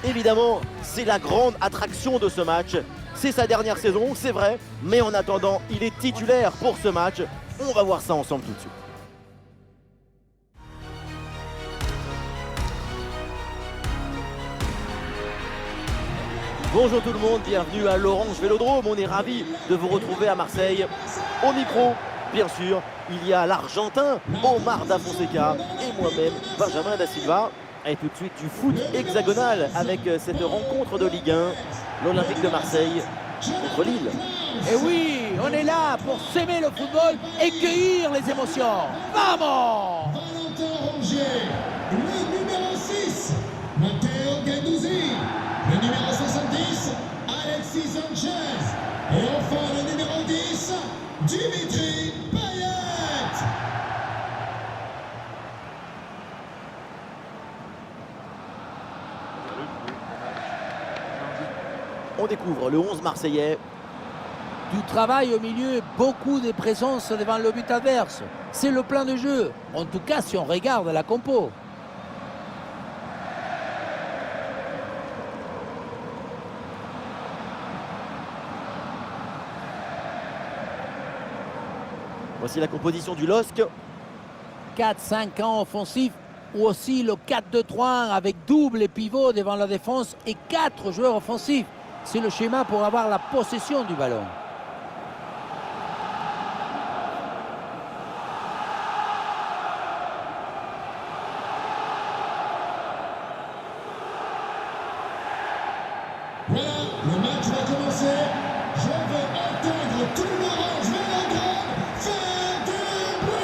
Évidemment, c'est la grande attraction de ce match. C'est sa dernière saison, c'est vrai, mais en attendant, il est titulaire pour ce match. On va voir ça ensemble tout de suite. Bonjour tout le monde, bienvenue à l'Orange Vélodrome. On est ravis de vous retrouver à Marseille. Au micro, bien sûr, il y a l'Argentin Omar Da Fonseca et moi-même, Benjamin Da Silva. Et tout de suite du foot hexagonal avec cette rencontre de Ligue 1, l'Olympique de Marseille contre Lille. Et oui, on est là pour s'aimer le football et cueillir les émotions. Vamos! Valentin Rongier, le numéro 6, Matteo Guendouzi, le numéro 70, Alexis Sanchez, et enfin le numéro 10, Dimitri Payet. On découvre le 11 marseillais. Du travail au milieu, beaucoup de présence devant le but adverse. C'est le plan de jeu, en tout cas si on regarde la compo. Voici la composition du LOSC. 4-5 ans offensifs ou aussi le 4-2-3-1 avec double et pivot devant la défense et 4 joueurs offensifs. C'est le schéma pour avoir la possession du ballon. Voilà, le match va commencer. Je veux entendre tout l'Orange Vélodrome faire du bruit.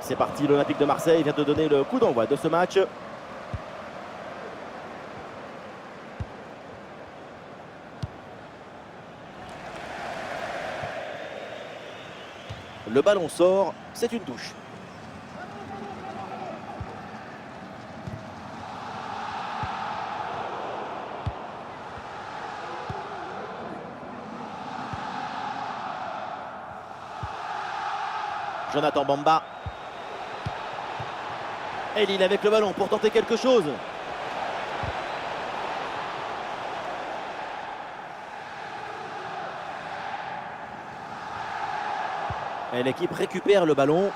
C'est parti, l'Olympique de Marseille vient de donner le coup d'envoi de ce match. Le ballon sort, c'est une touche. Jonathan Bamba. Et Lille avec le ballon pour tenter quelque chose. Et l'équipe récupère le ballon.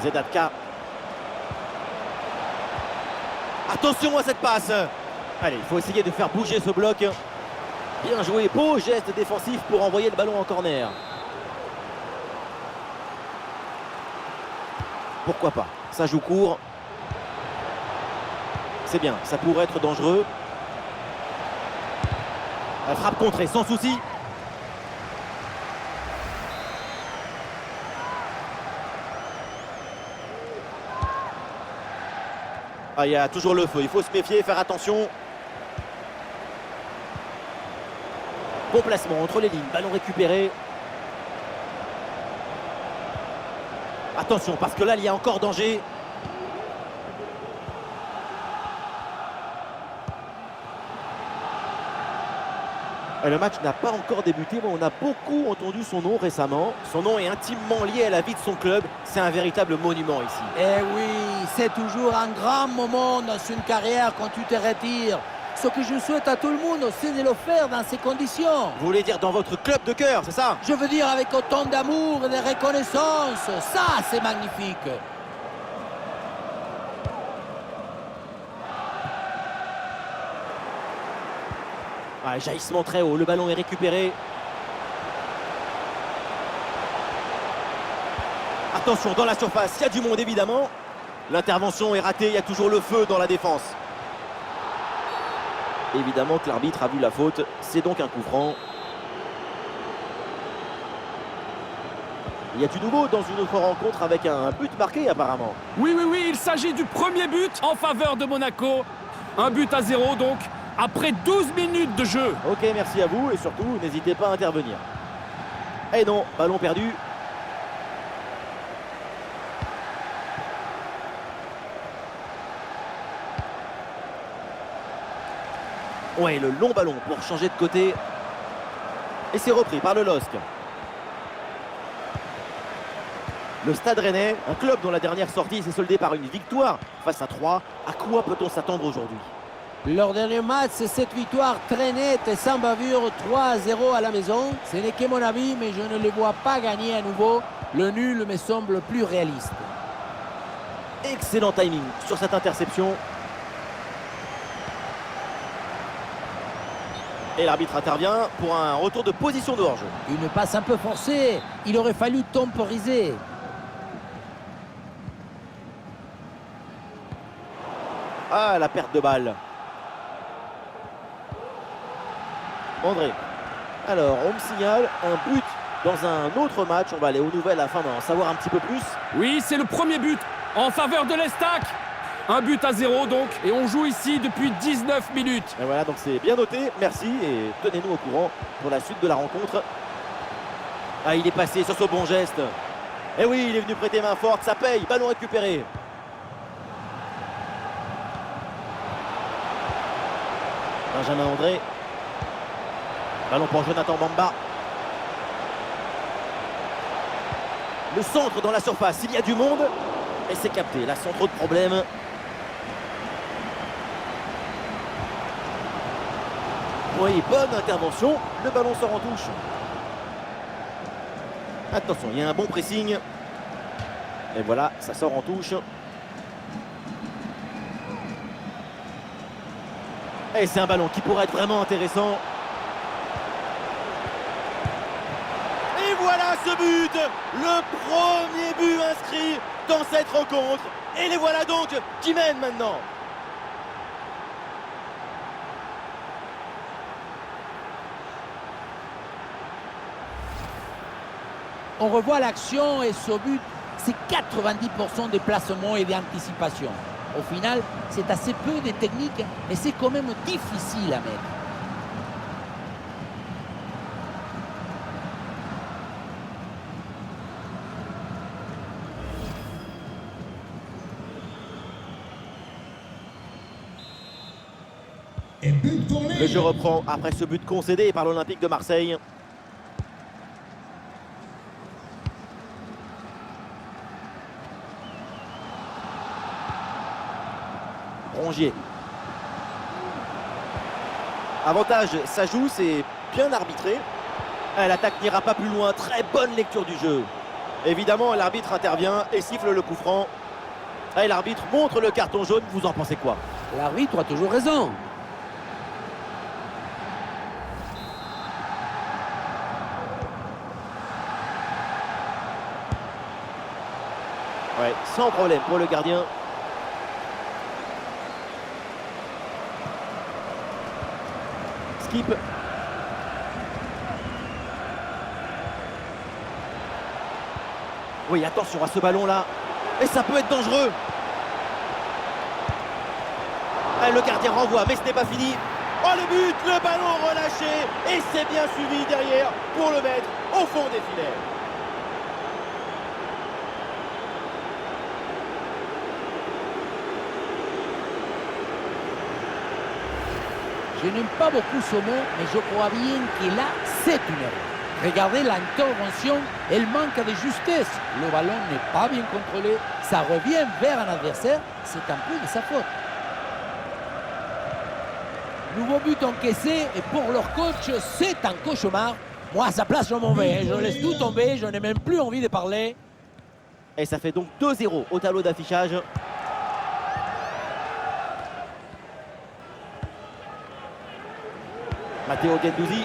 Zedatka. Attention à cette passe. Allez, il faut essayer de faire bouger ce bloc. Bien joué, beau geste défensif pour envoyer le ballon en corner. Pourquoi pas? Ça joue court. C'est bien, ça pourrait être dangereux. La frappe contrée sans souci. Ah, il y a toujours le feu, il faut se méfier, faire attention. Bon placement entre les lignes, ballon récupéré. Attention, parce que là, il y a encore danger. Et le match n'a pas encore débuté, mais on a beaucoup entendu son nom récemment. Son nom est intimement lié à la vie de son club. C'est un véritable monument ici. Eh oui, c'est toujours un grand moment dans une carrière quand tu te retires. Ce que je souhaite à tout le monde, c'est de le faire dans ces conditions. Vous voulez dire dans votre club de cœur, c'est ça? Je veux dire avec autant d'amour et de reconnaissance. Ça, c'est magnifique. Ouais, jaillissement très haut, le ballon est récupéré. Attention, dans la surface, il y a du monde évidemment. L'intervention est ratée, il y a toujours le feu dans la défense. Évidemment que l'arbitre a vu la faute, c'est donc un coup franc. Il y a du nouveau dans une autre rencontre avec un but marqué apparemment. Oui, il s'agit du premier but en faveur de Monaco. 1-0 donc, après 12 minutes de jeu. Ok, merci à vous et surtout, n'hésitez pas à intervenir. Et non, ballon perdu. Ouais, le long ballon pour changer de côté. Et c'est repris par le LOSC. Le Stade Rennais, un club dont la dernière sortie s'est soldée par une victoire face à 3. À quoi peut-on s'attendre aujourd'hui? Leur dernier match, c'est cette victoire très nette et sans bavure 3-0 à la maison. Ce n'est que mon avis, mais je ne les vois pas gagner à nouveau. Le nul me semble plus réaliste. Excellent timing sur cette interception. Et l'arbitre intervient pour un retour de position de hors-jeu. Une passe un peu forcée. Il aurait fallu temporiser. Ah, la perte de balle. André. Alors, on me signale un but dans un autre match. On va aller aux nouvelles afin d'en savoir un petit peu plus. Oui, c'est le premier but en faveur de l'Estac. 1-0 donc, et on joue ici depuis 19 minutes. Et voilà, donc c'est bien noté. Merci et tenez-nous au courant pour la suite de la rencontre. Ah, il est passé sur ce bon geste. Et oui, il est venu prêter main forte. Ça paye. Ballon récupéré. Benjamin André. Ballon pour Jonathan Bamba. Le centre dans la surface. Il y a du monde. Et c'est capté. Là, sans trop de problèmes. Oui, bonne intervention. Le ballon sort en touche. Attention, il y a un bon pressing. Et voilà, ça sort en touche. Et c'est un ballon qui pourrait être vraiment intéressant. Et voilà ce but, le premier but inscrit dans cette rencontre. Et les voilà donc qui mènent maintenant. On revoit l'action et ce but, c'est 90% de placement et d'anticipation. Au final, c'est assez peu de technique, mais c'est quand même difficile à mettre. Et but pour Le Lille. jeu reprend après ce but concédé par l'Olympique de Marseille. Rongier. Avantage, ça joue, c'est bien arbitré. L'attaque n'ira pas plus loin, très bonne lecture du jeu. Évidemment, l'arbitre intervient et siffle le coup franc. Et l'arbitre montre le carton jaune, vous en pensez quoi? L'arbitre a toujours raison. Ouais, sans problème pour le gardien. Skip. Oui, attention à ce ballon-là. Et ça peut être dangereux. Le gardien renvoie, mais ce n'est pas fini. Oh, le but, le ballon relâché. Et c'est bien suivi derrière pour le mettre au fond des filets. Je n'aime pas beaucoup ce mot, mais je crois bien que là, c'est une erreur. Regardez l'intervention, elle manque de justesse. Le ballon n'est pas bien contrôlé, ça revient vers un adversaire, c'est un peu de sa faute. Nouveau but encaissé, et pour leur coach, c'est un cauchemar. Moi, à sa place, je m'en vais, je laisse tout tomber, je n'ai même plus envie de parler. Et ça fait donc 2-0 au tableau d'affichage. Matteo Guendouzi.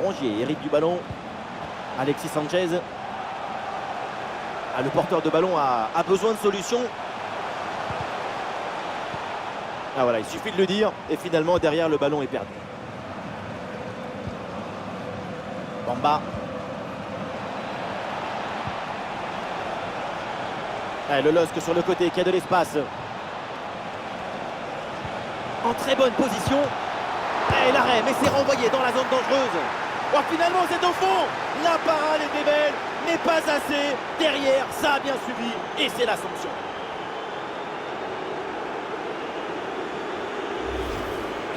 Rongier hérite du ballon. Alexis Sanchez. Ah, le porteur de ballon a besoin de solutions. Ah voilà, il suffit de le dire. Et finalement, derrière, le ballon est perdu. Bamba. Ah, le LOSC sur le côté qui a de l'espace. En très bonne position. Et l'arrêt, mais c'est renvoyé dans la zone dangereuse. Oh, finalement, c'est au fond. La parade était belle, mais pas assez. Derrière, ça a bien suivi. Et c'est la sanction.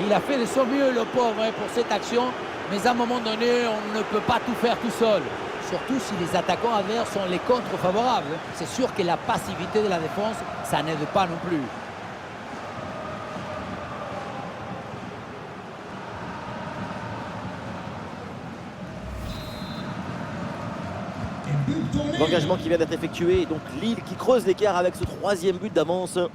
Il a fait de son mieux, le pauvre, pour cette action. Mais à un moment donné, on ne peut pas tout faire tout seul. Surtout si les attaquants adverses sont les contre favorables. C'est sûr que la passivité de la défense, ça n'aide pas non plus. L'engagement qui vient d'être effectué, donc Lille qui creuse l'écart avec ce 3e but d'avance. Sur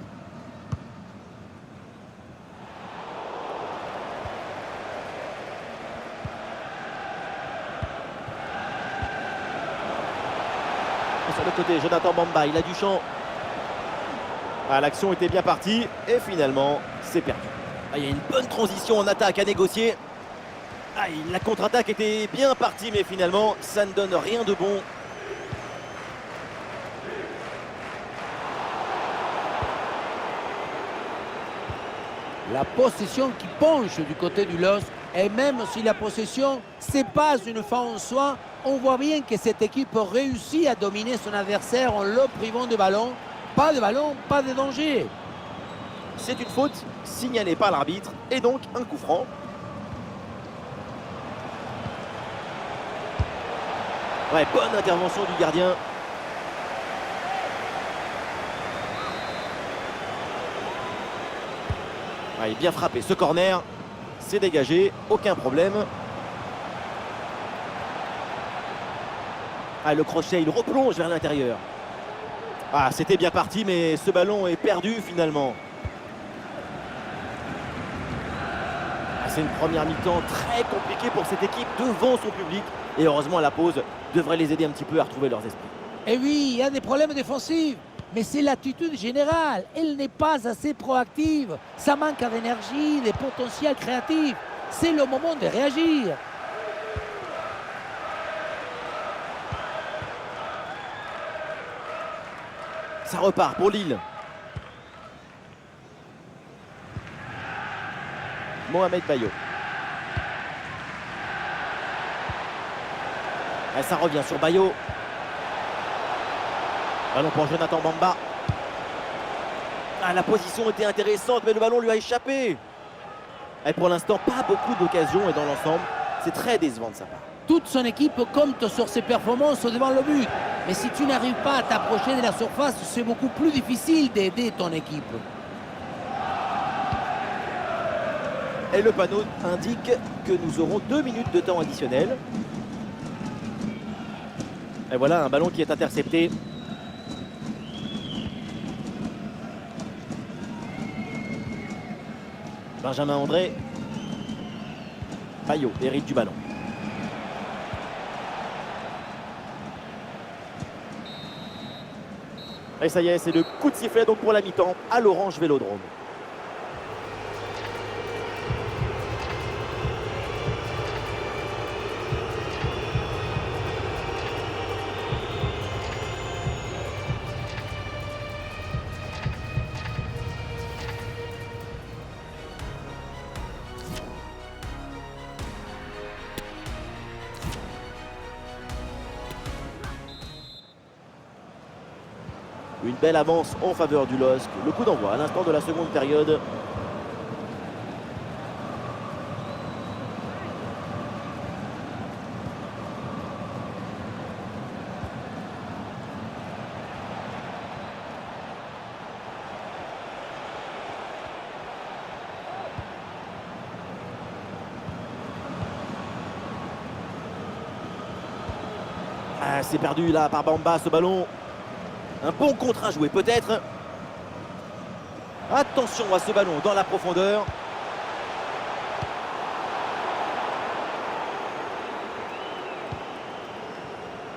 le côté, Jonathan Bamba, il a du champ. Ah, l'action était bien partie et finalement, c'est perdu. Ah, il y a une bonne transition en attaque à négocier. Ah, la contre-attaque était bien partie, mais finalement, ça ne donne rien de bon. La possession qui penche du côté du LOSC, et même si la possession, c'est pas une fin en soi, on voit bien que cette équipe réussit à dominer son adversaire en le privant de ballon. Pas de ballon, pas de danger. C'est une faute signalée par l'arbitre et donc un coup franc. Ouais, bonne intervention du gardien. Ouais, bien frappé ce corner. C'est dégagé, aucun problème. Ah, le crochet, il replonge vers l'intérieur. Ah, c'était bien parti, mais ce ballon est perdu finalement. Ah, c'est une première mi-temps très compliquée pour cette équipe devant son public. Et heureusement, la pause devrait les aider un petit peu à retrouver leurs esprits. Et oui, il y a des problèmes défensifs. Mais c'est l'attitude générale. Elle n'est pas assez proactive. Ça manque d'énergie, de potentiel créatif. C'est le moment de réagir. Ça repart pour Lille. Mohamed Bayo. Et ça revient sur Bayo. Ballon pour Jonathan Bamba. Ah, la position était intéressante, mais le ballon lui a échappé. Et pour l'instant, pas beaucoup d'occasions et dans l'ensemble, c'est très décevant de sa part. Toute son équipe compte sur ses performances devant le but. Mais si tu n'arrives pas à t'approcher de la surface, c'est beaucoup plus difficile d'aider ton équipe. Et le panneau indique que nous aurons 2 minutes de temps additionnel. Et voilà un ballon qui est intercepté. Benjamin André. Bayo hérite du ballon. Et ça y est, c'est le coup de sifflet donc pour la mi-temps à l'Orange Vélodrome. Une belle avance en faveur du LOSC. Le coup d'envoi à l'instant de la seconde période. Ah, c'est perdu là par Bamba ce ballon. Un bon contre à jouer peut-être. Attention à ce ballon dans la profondeur.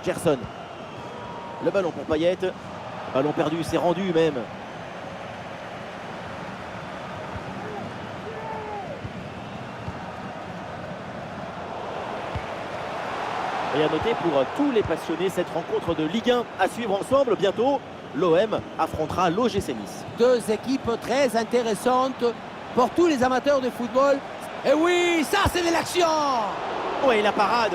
Gerson. Le ballon pour Payet. Ballon perdu, c'est rendu même. Et à noter pour tous les passionnés cette rencontre de Ligue 1 à suivre ensemble. Bientôt, l'OM affrontera l'OGC Nice. Deux équipes très intéressantes pour tous les amateurs de football. Et oui, ça c'est de l'action! Oui, la parade.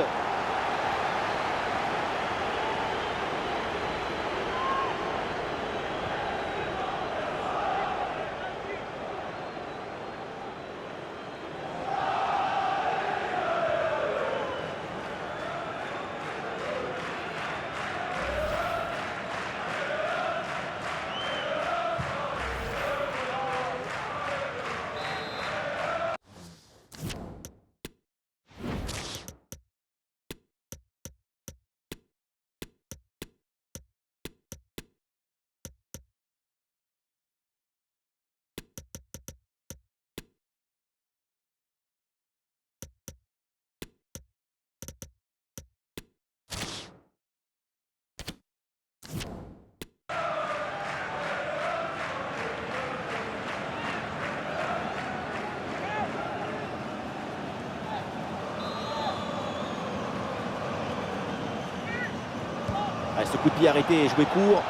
Ah, ce coup de pied arrêté et joué court.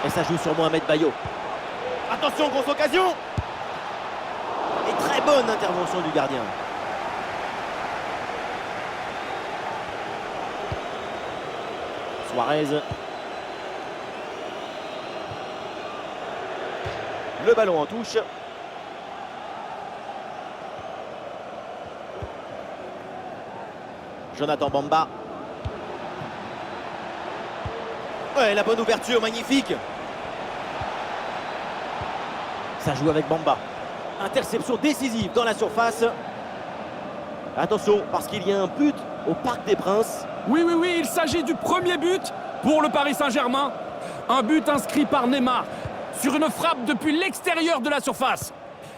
Et ça joue sur Mohamed Bayo. Attention, grosse occasion. Et très bonne intervention du gardien. Suarez. Le ballon en touche. Jonathan Bamba. Ouais, la bonne ouverture, magnifique. Ça joue avec Bamba. Interception décisive dans la surface. Attention, parce qu'il y a un but au Parc des Princes. Oui, oui, oui, il s'agit du premier but pour le Paris Saint-Germain. Un but inscrit par Neymar sur une frappe depuis l'extérieur de la surface.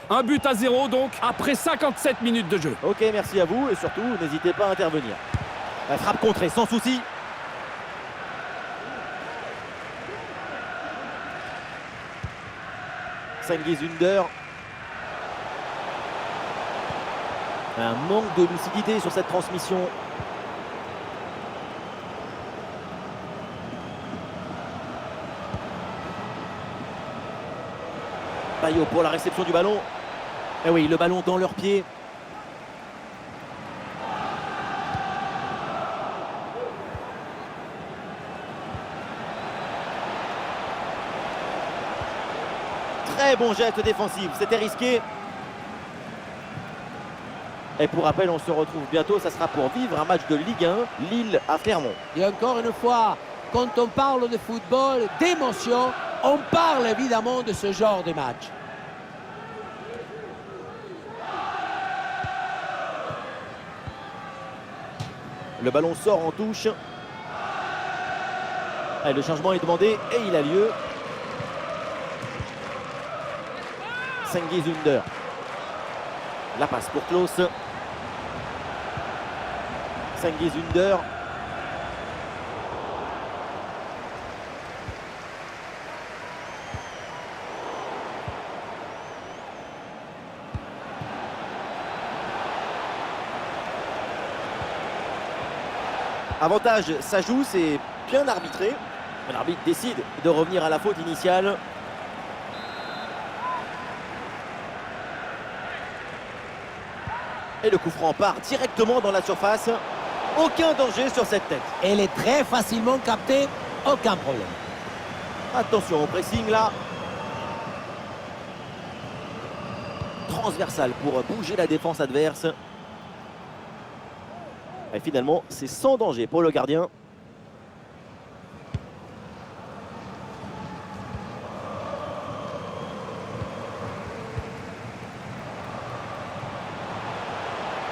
Un but à 0 donc après 57 minutes de jeu. Ok, merci à vous et surtout, n'hésitez pas à intervenir. La frappe contrée sans souci. Cengiz Ünder. Un manque de lucidité sur cette transmission. Bayo pour la réception du ballon. Et oui, le ballon dans leurs pieds. Très bon geste défensif, c'était risqué. Et pour rappel, on se retrouve bientôt, ça sera pour vivre un match de Ligue 1, Lille à Clermont. Et encore une fois, quand on parle de football, d'émotion, on parle évidemment de ce genre de match. Le ballon sort en touche. Et le changement est demandé et il a lieu. Cengiz Ünder. La passe pour Klose. Cengiz Ünder. Avantage, ça joue, c'est bien arbitré. L'arbitre décide de revenir à la faute initiale. Et le coup franc part directement dans la surface. Aucun danger sur cette tête. Elle est très facilement captée, aucun problème. Attention au pressing là. Transversal pour bouger la défense adverse. Et finalement, c'est sans danger pour le gardien.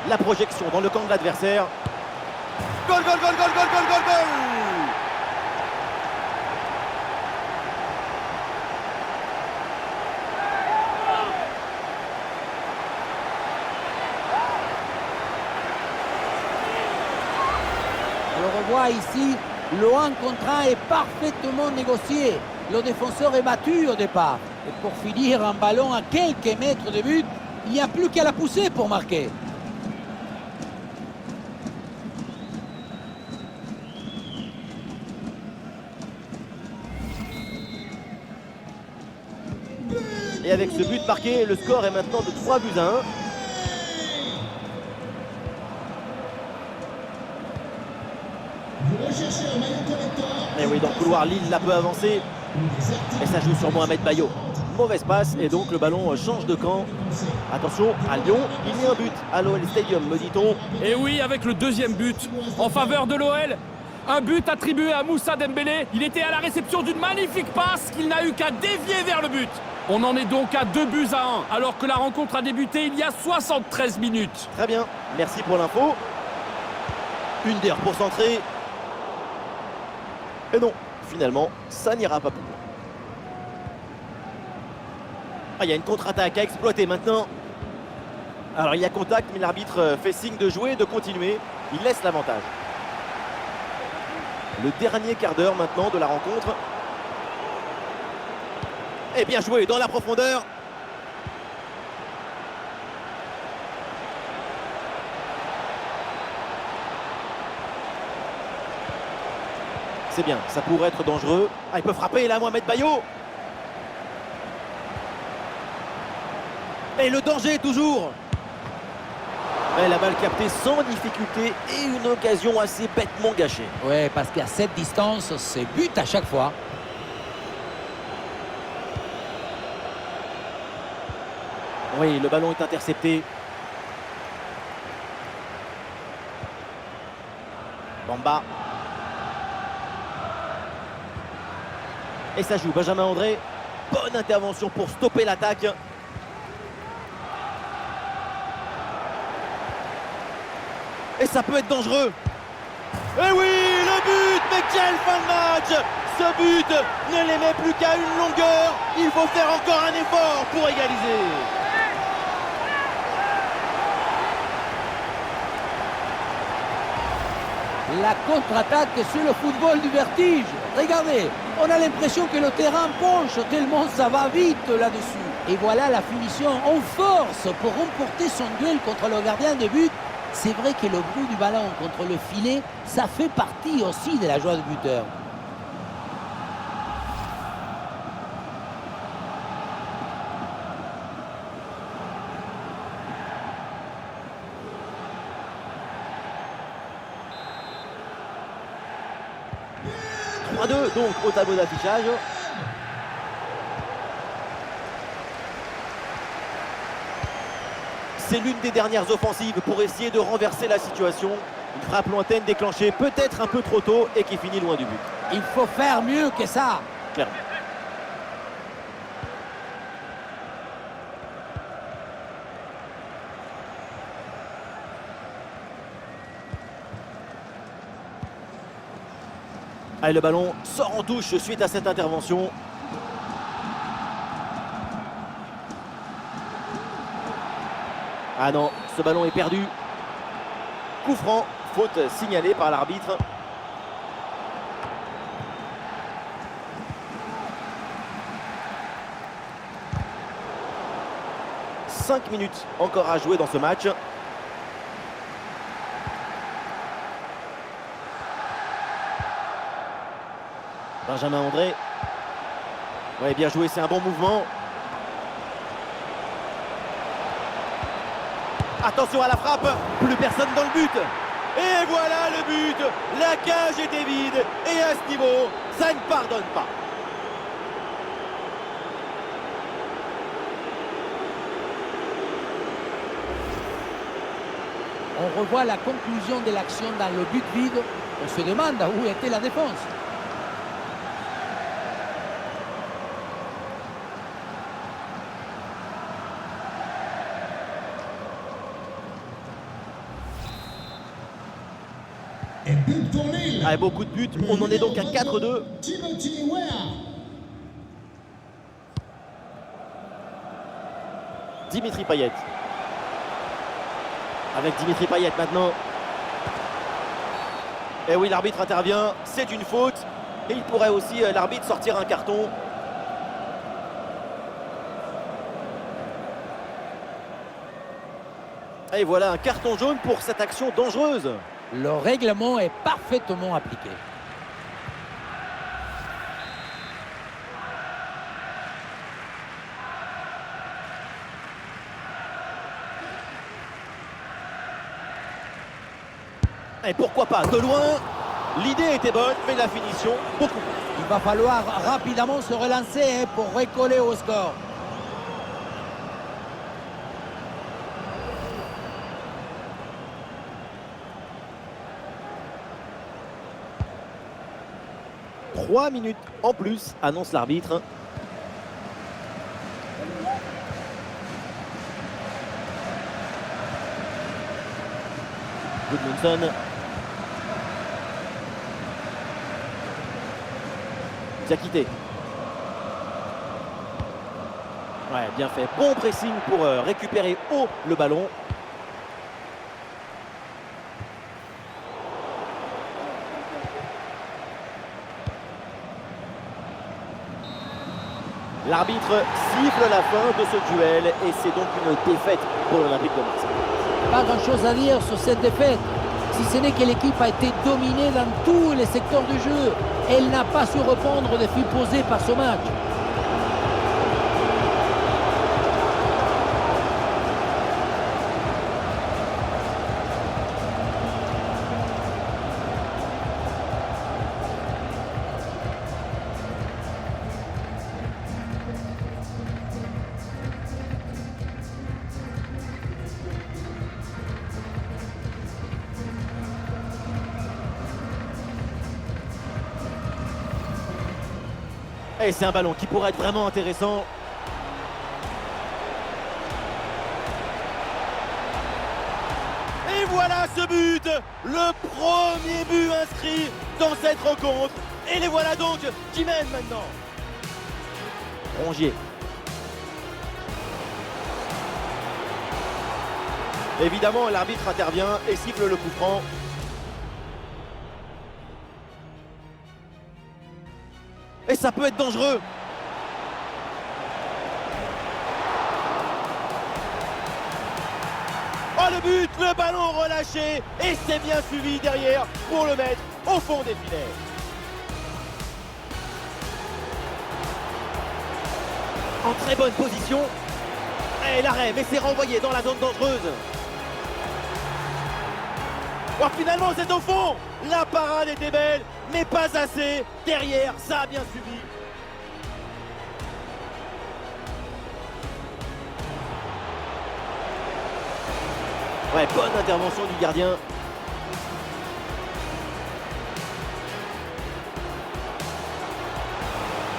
La projection dans le camp de l'adversaire. Goal, goal, goal, goal, goal, goal, goal, goal! On le revoit ici, le 1 contre 1 est parfaitement négocié. Le défenseur est battu au départ. Et pour finir, un ballon à quelques mètres de but, il n'y a plus qu'à la pousser pour marquer. Et avec ce but marqué, le score est maintenant de 3 buts à 1. Vous recherchez un maillot correcteur. Et oui, dans le couloir, Lille l'a peu avancé. Et ça joue sur Mohamed Bayo. Mauvaise passe et donc le ballon change de camp. Attention, à Lyon, il y a un but à l'OL Stadium, me dit-on. Et oui, avec le deuxième but en faveur de l'OL. Un but attribué à Moussa Dembélé. Il était à la réception d'une magnifique passe qu'il n'a eu qu'à dévier vers le but. On en est donc à 2 buts à 1, alors que la rencontre a débuté il y a 73 minutes. Très bien, merci pour l'info. Une d'heure pour centrer. Et non, finalement, ça n'ira pas plus loin. Ah, il y a une contre-attaque à exploiter maintenant. Alors il y a contact, mais l'arbitre fait signe de jouer et de continuer. Il laisse l'avantage. Le dernier quart d'heure maintenant de la rencontre. Et bien joué dans la profondeur. C'est bien, ça pourrait être dangereux. Ah, il peut frapper là, Mohamed Bayo. Et le danger toujours. Mais la balle captée sans difficulté et une occasion assez bêtement gâchée. Oui, parce qu'à cette distance, c'est but à chaque fois. Oui, le ballon est intercepté. Bamba. Et ça joue Benjamin André. Bonne intervention pour stopper l'attaque. Et ça peut être dangereux. Et oui, le but. Mais quelle fin de match! Ce but ne les met plus qu'à une longueur. Il faut faire encore un effort pour égaliser. La contre-attaque sur le football du vertige. Regardez, on a l'impression que le terrain penche tellement ça va vite là-dessus. Et voilà la finition en force pour remporter son duel contre le gardien de but. C'est vrai que le bruit du ballon contre le filet, ça fait partie aussi de la joie du buteur. Donc au tableau d'affichage. C'est l'une des dernières offensives pour essayer de renverser la situation. Une frappe lointaine déclenchée peut-être un peu trop tôt et qui finit loin du but. Il faut faire mieux que ça. Clairement. Allez, le ballon sort en touche suite à cette intervention. Ah non, ce ballon est perdu. Coup franc, faute signalée par l'arbitre. « 5 minutes encore à jouer dans ce match. Benjamin André. Ouais, bien joué, c'est un bon mouvement. Attention à la frappe, plus personne dans le but. Et voilà le but. La cage était vide. Et à ce niveau, ça ne pardonne pas. On revoit la conclusion de l'action dans le but vide. On se demande où était la défense. Et but pour Lille. Ah, beaucoup de buts, on en est donc à 4-2. Timothy Weah. Dimitri Payet. Avec Dimitri Payet maintenant. Et oui, l'arbitre intervient, c'est une faute. Et il pourrait aussi, l'arbitre, sortir un carton. Et voilà un carton jaune pour cette action dangereuse. Le règlement est parfaitement appliqué. Et pourquoi pas de loin. L'idée était bonne, mais la finition, beaucoup moins. Il va falloir rapidement se relancer pour recoller au score. « 3 minutes en plus », annonce l'arbitre. Goodmanson. Diakité. Ouais, bien fait. Bon pressing pour récupérer haut le ballon. L'arbitre siffle la fin de ce duel et c'est donc une défaite pour l'Olympique de Marseille. Pas grand-chose à dire sur cette défaite, si ce n'est que l'équipe a été dominée dans tous les secteurs du jeu. Elle n'a pas su répondre aux défis posés par ce match. Et c'est un ballon qui pourrait être vraiment intéressant. Et voilà ce but, le premier but inscrit dans cette rencontre. Et les voilà donc qui mènent maintenant. Rongier. Évidemment, l'arbitre intervient et siffle le coup franc. Et ça peut être dangereux. Oh le but, le ballon relâché. Et c'est bien suivi derrière pour le mettre au fond des filets. En très bonne position. Et l'arrêt, mais c'est renvoyé dans la zone dangereuse. Oh, finalement c'est au fond. La parade était belle, mais pas assez. Derrière, ça a bien suivi. Ouais, bonne intervention du gardien.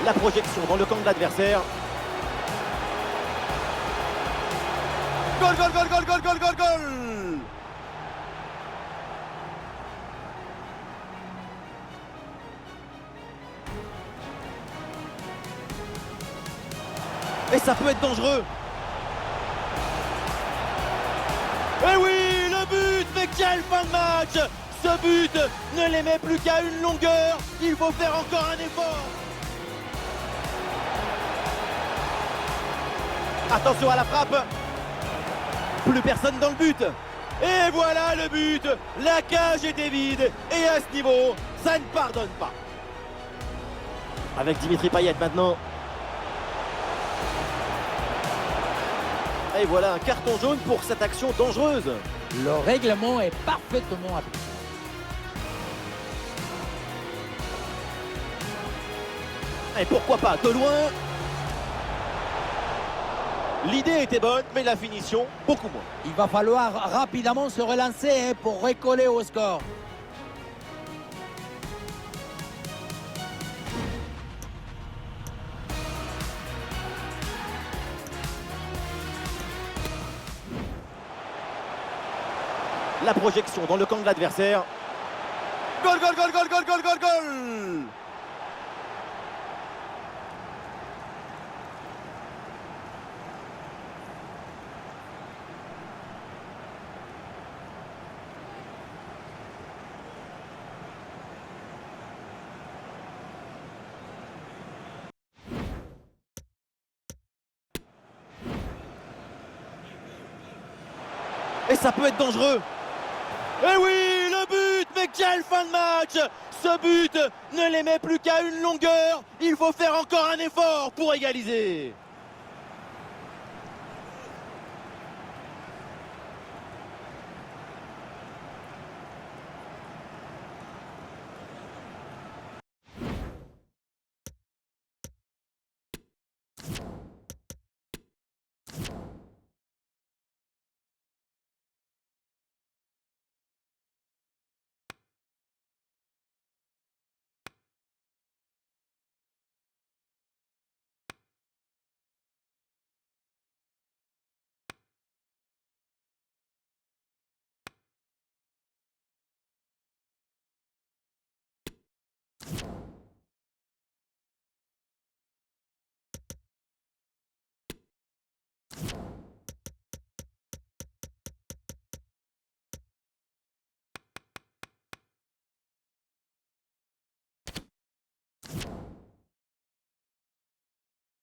La projection dans le camp de l'adversaire. Goal, goal, goal, goal, goal, goal, goal, goal. Et ça peut être dangereux. Et oui, le but. Mais quelle fin de match. Ce but ne les met plus qu'à une longueur. Il faut faire encore un effort. Attention à la frappe. Plus personne dans le but. Et voilà le but. La cage était vide. Et à ce niveau, ça ne pardonne pas. Avec Dimitri Payet maintenant. Et voilà un carton jaune pour cette action dangereuse. Le règlement est parfaitement appliqué. Et pourquoi pas de loin. L'idée était bonne, mais la finition, beaucoup moins. Il va falloir rapidement se relancer pour recoller au score. La projection dans le camp de l'adversaire. Goal, goal, goal, goal, goal, goal, goal, goal. Et ça peut être dangereux. Et oui, le but, mais quelle fin de match! Ce but ne les met plus qu'à une longueur. Il faut faire encore un effort pour égaliser.